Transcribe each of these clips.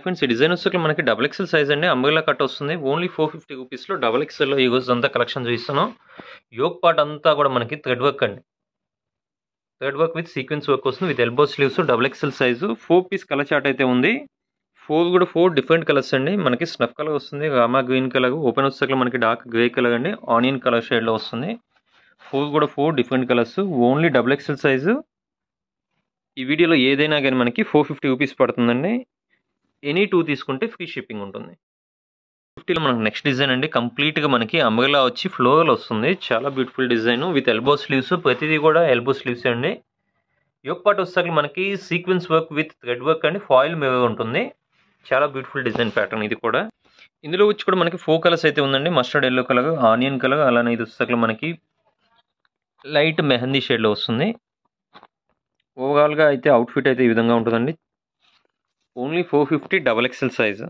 Friends ఈ design వచ్చేసరికి మనకి డబుల్ ఎక్సెల్ సైజ్ అండి. అంబ్రెల్లా కట్ వస్తుంది. ఓన్లీ 450 రూపీస్‌లో డబుల్ ఎక్సెల్‌లో ఈ రోజు అంతా కలెక్షన్ చూపిస్తున్నాం. యోక్ పార్ట్ అంతా కూడా మనకి థ్రెడ్ వర్క్ అండి. Thread work with sequence work వస్తుంది. With elbow sleeves double XL size 4 piece colour chart అయితే ఉంది. 4 డిఫరెంట్ కలర్స్ అండి. మనకి స్నఫ్ కలర్ వస్తుంది, రామా గ్రీన్ కలర్, ఓపెన్ వచ్చేసరికి మనకి డార్క్ గ్రే కలర్ అండి, ఆనియన్ కలర్ షేడ్‌లో వస్తుంది. 4 different colours. Only double XL size. ఈ వీడియోలో ఏదైనా కానీ మనకి 450 రూపీస్ పడుతుందండి. ఎనీ 2 తీసుకుంటే ఫ్రీ షిప్పింగ్ ఉంటుంది. 50లో మనకి నెక్స్ట్ డిజైన్ అండి. కంప్లీట్‌గా మనకి అంబ్రెల్లా వచ్చి ఫ్లోరల్ వస్తుంది. చాలా beautiful design with elbow sleeves. ప్రతిదీ కూడా ఎల్బో స్లీవ్స్ అండి. యోక్ పార్ట్ వచ్చేసరికి మనకి sequence work with thread work అండి, ఫాయిల్ మిర్రర్ ఉంటుంది. చాలా బ్యూటిఫుల్ డిజైన్ ప్యాటర్న్ ఇది కూడా. ఇందులో వచ్చి కూడా మనకి 4 కలర్స్ అయితే ఉందండి. Mustard yellow colour, onion colour, అలానే ఇది వచ్చేసరికి మనకి లైట్ మెహందీ షేడ్‌లో వస్తుంది. ఓవరాల్‌గా అయితే అవుట్‌ఫిట్ అయితే ఈ విధంగా ఉంటుందండి. Only 450 double XL size.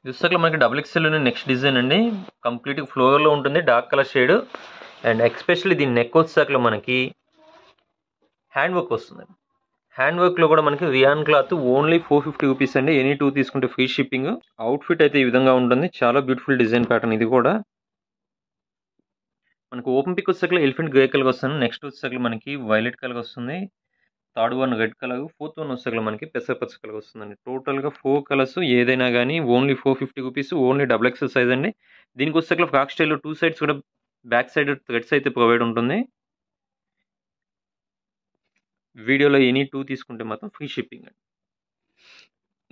చూసాక మనకి డబుల్ ఎక్సెల్లోనే నెక్స్ట్ డిజైన్ అండి. కంప్లీట్గా ఫ్లోర్లో ఉంటుంది, dark colour shade. And especially దీని నెక్ వచ్చేసరికి మనకి హ్యాండ్ వర్క్ వస్తుందండి. హ్యాండ్ వర్క్లో కూడా మనకి రియాన్ క్లాత్ ఓన్లీ 450 రూపీస్ అండి. ఎనీ 2 తీసుకుంటే ఫ్రీ షిప్పింగ్. అవుట్ఫిట్ అయితే ఈ విధంగా ఉంటుంది. చాలా బ్యూటిఫుల్ డిజైన్ ప్యాటర్న్ ఇది కూడా. మనకి ఓపెన్ పిక్ వచ్చేసరికి ఎలిఫెంట్ గ్రే కలర్ వస్తుంది. నెక్స్ట్ వచ్చేసరికి మనకి వైలెట్ కలర్ వస్తుంది. Third one red colour, fourth one వచ్చేసరికి మనకి పెసరపచ్చ కలర్ వస్తుందండి. టోటల్గా 4 కలర్స్. ఏదైనా కానీ only 450 rupees. Only double XL size అండి. దీనికి వచ్చేసరికి ఫ్రాక్ స్టైల్లో 2 సైడ్స్ కూడా బ్యాక్ సైడ్ థ్రెడ్స్ అయితే ప్రొవైడ్ ఉంటుంది. వీడియోలో ఎనీ 2 తీసుకుంటే మాత్రం ఫ్రీ షిప్పింగ్ అండి.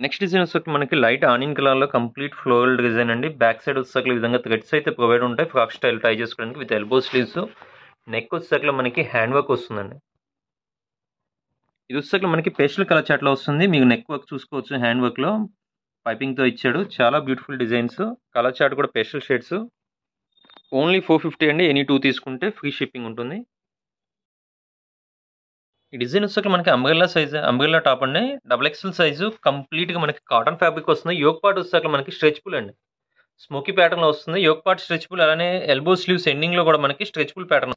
నెక్స్ట్ డిజైన్ వచ్చేసరికి మనకి లైట్ ఆనియన్ కలర్లో కంప్లీట్ ఫ్లోరల్ డిజైన్ అండి. బ్యాక్ సైడ్ వచ్చేసరికి ఈ విధంగా థ్రెడ్స్ అయితే ప్రొవైడ్ ఉంటాయి ఫ్రాక్ స్టైల్ ట్రై చేసుకోవడానికి విత్ ఎల్బో స్లీవ్స్. నెక్ వచ్చేసరికి మనకి హ్యాండ్ వర్క్ వస్తుందండి. ఇది వచ్చేసరికి మనకి పేస్టల్ కలర్ చాట్లో వస్తుంది. మీకు నెక్ వర్క్ చూసుకోవచ్చు, హ్యాండ్ వర్క్లో పైపింగ్తో ఇచ్చాడు. చాలా బ్యూటిఫుల్ డిజైన్స్. కలర్ చార్ట్ కూడా పేస్టల్ షేడ్స్. ఓన్లీ 450 అండి. ఎనీ 2 తీసుకుంటే ఫ్రీ షిప్పింగ్ ఉంటుంది. ఈ డిజైన్ వచ్చేసరికి మనకి అంబ్రెల్లా సైజ్, అంబ్రెల్లా టాప్ అండి. Double XL size. కంప్లీట్గా మనకి కాటన్ ఫ్యాబ్రిక్ వస్తుంది. యోక్ పార్ట్ వచ్చేసరికి మనకి స్ట్రెచ్బుల్ అండి. స్మోకీ ప్యాటర్న్లో వస్తుంది. యోక్ పార్ట్ స్ట్రెచ్బుల్, అలానే ఎల్బో స్లీవ్స్ ఎండింగ్లో కూడా మనకి స్ట్రెచ్బుల్ ప్యాటర్న్.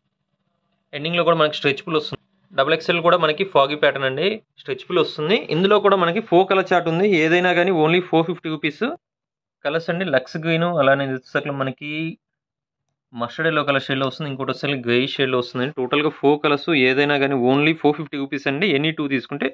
ఎండింగ్లో కూడా మనకి స్ట్రెచ్బుల్ వస్తుంది. డబుల్ ఎక్సెల్ కూడా మనకి ఫాగీ ప్యాటర్న్ అండి, స్ట్రెచ్బుల్ వస్తుంది. ఇందులో కూడా మనకి 4 కలర్ చార్ట్ ఉంది. ఏదైనా కానీ ఓన్లీ 450 రూపీస్. కలర్స్ అండి లక్స్ గ్రీన్, అలానే వచ్చేసరికి మనకి మస్టర్డ్ ఎల్లో కలర్ షేడ్లో వస్తుంది. ఇంకోటి వచ్చేసరికి గ్రే షేడ్లో వస్తుంది. టోటల్గా 4 కలర్స్. ఏదైనా కానీ ఓన్లీ 450 రూపీస్ అండి. ఎనీ 2 తీసుకుంటే